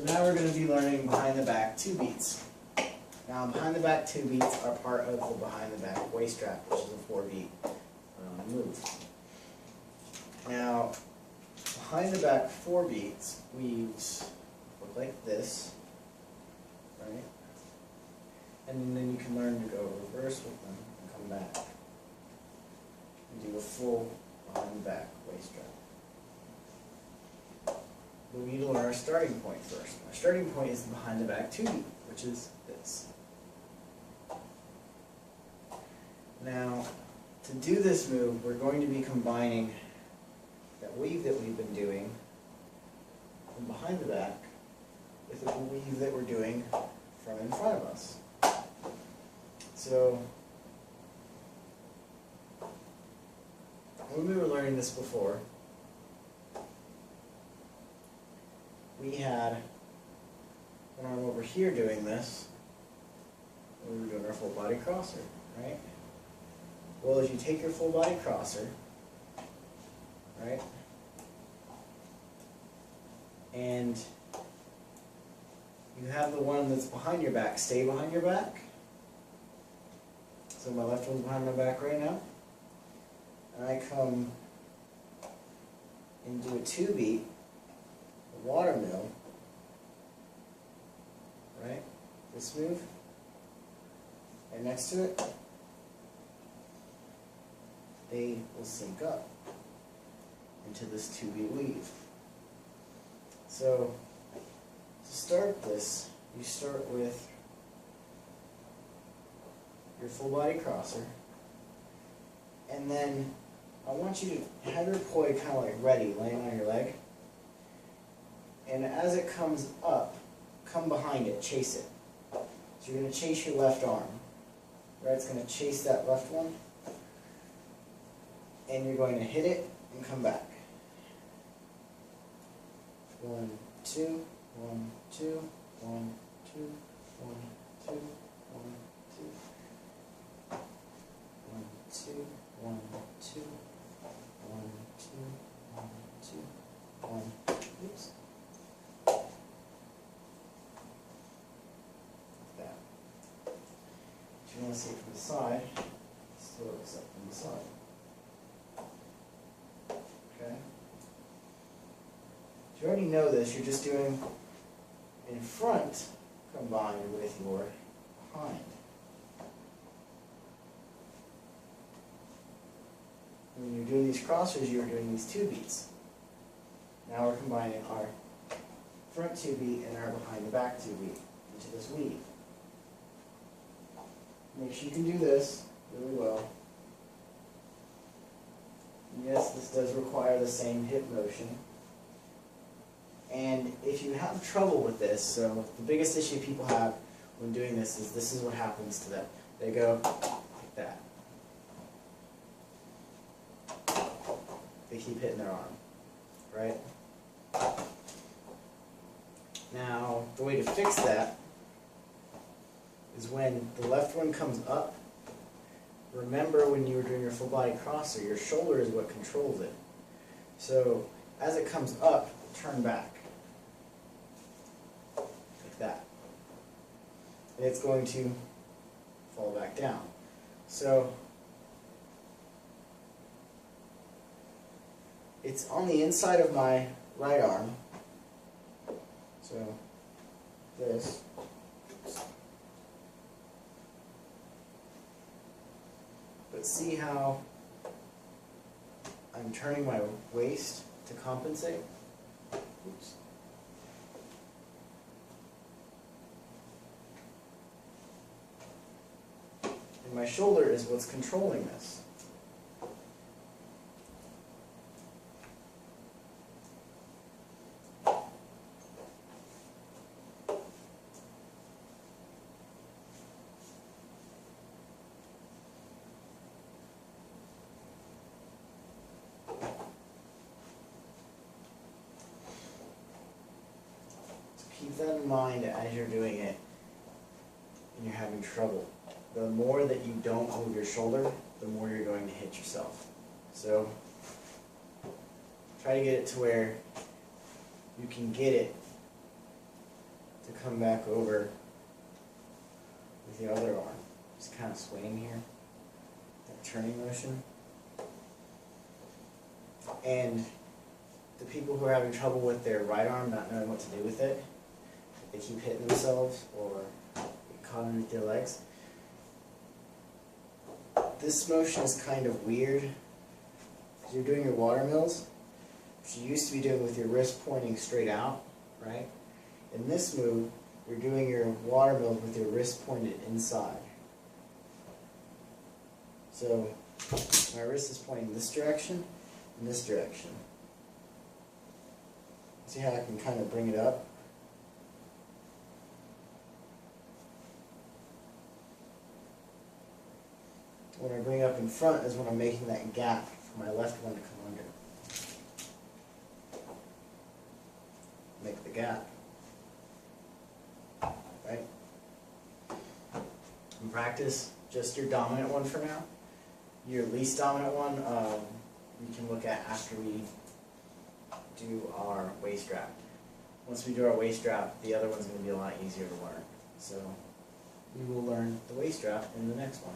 now we're going to be learning behind the back 2 beats. Now behind the back 2 beats are part of the behind the back waist strap, which is a 4 beat move. Now behind the back 4 beats weaves look like this, right? And then you can learn to go reverse with them and come back and do a full behind the back waist strap. But we need to learn our starting point first. Our starting point is the behind the back 2 beat, which is this. Now, to do this move, we're going to be combining that weave that we've been doing from behind the back with the weave that we're doing from in front of us. So, when we were learning this before, we had an arm over here doing this, and we were doing our full body crosser, right? Well, as you take your full body crosser, right, and you have the one that's behind your back stay behind your back. So my left one's behind my back right now. And I come and do a 2 beat, a watermill, right? This move. And next to it, they will sync up into this 2 beat weave. So, to start this, you start with your full body crosser, and then I want you to have your poi kind of like ready, laying on your leg, and as it comes up, come behind it, chase it. So you're going to chase your left arm, right? It's going to chase that left one, and you're going to hit it and come back. 1, 2, 1, 2, 1, 2, 1, 2, 1, 2. 1, 2, 1, 2, 1, 2, 1, 2, 1. Oops. Like that. If you want to see it from the side, still looks up from the side. Okay? If you already know this, you're just doing in front combined with your behind. When you're doing these crossers, you're doing these 2 beats. Now we're combining our front 2 beat and our behind the back 2 beat into this weave. Make sure you can do this really well. Yes, this does require the same hip motion. And if you have trouble with this, so the biggest issue people have when doing this is what happens to them. They go like that. They keep hitting their arm, right? Now, the way to fix that is when the left one comes up, remember when you were doing your full body crosser, your shoulder is what controls it. So, as it comes up, turn back. Like that. And it's going to fall back down. So, it's on the inside of my right arm. So, this. But see how I'm turning my waist to compensate? Oops. And my shoulder is what's controlling this. Keep that in mind as you're doing it and you're having trouble. The more that you don't move your shoulder, the more you're going to hit yourself. So try to get it to where you can get it to come back over with the other arm. Just kind of swaying here, that turning motion. And the people who are having trouble with their right arm, not knowing what to do with it, they keep hitting themselves or get caught underneath their legs. This motion is kind of weird. You're doing your watermills, which you used to be doing with your wrist pointing straight out, right? In this move, you're doing your watermills with your wrist pointed inside. So my wrist is pointing this direction and this direction. See how I can kind of bring it up? When I bring it up in front is when I'm making that gap for my left one to come under. Make the gap. Right? In practice, just your dominant one for now. Your least dominant one, we can look at after we do our waist wrap. Once we do our waist wrap, the other one's going to be a lot easier to learn. So we will learn the waist wrap in the next one.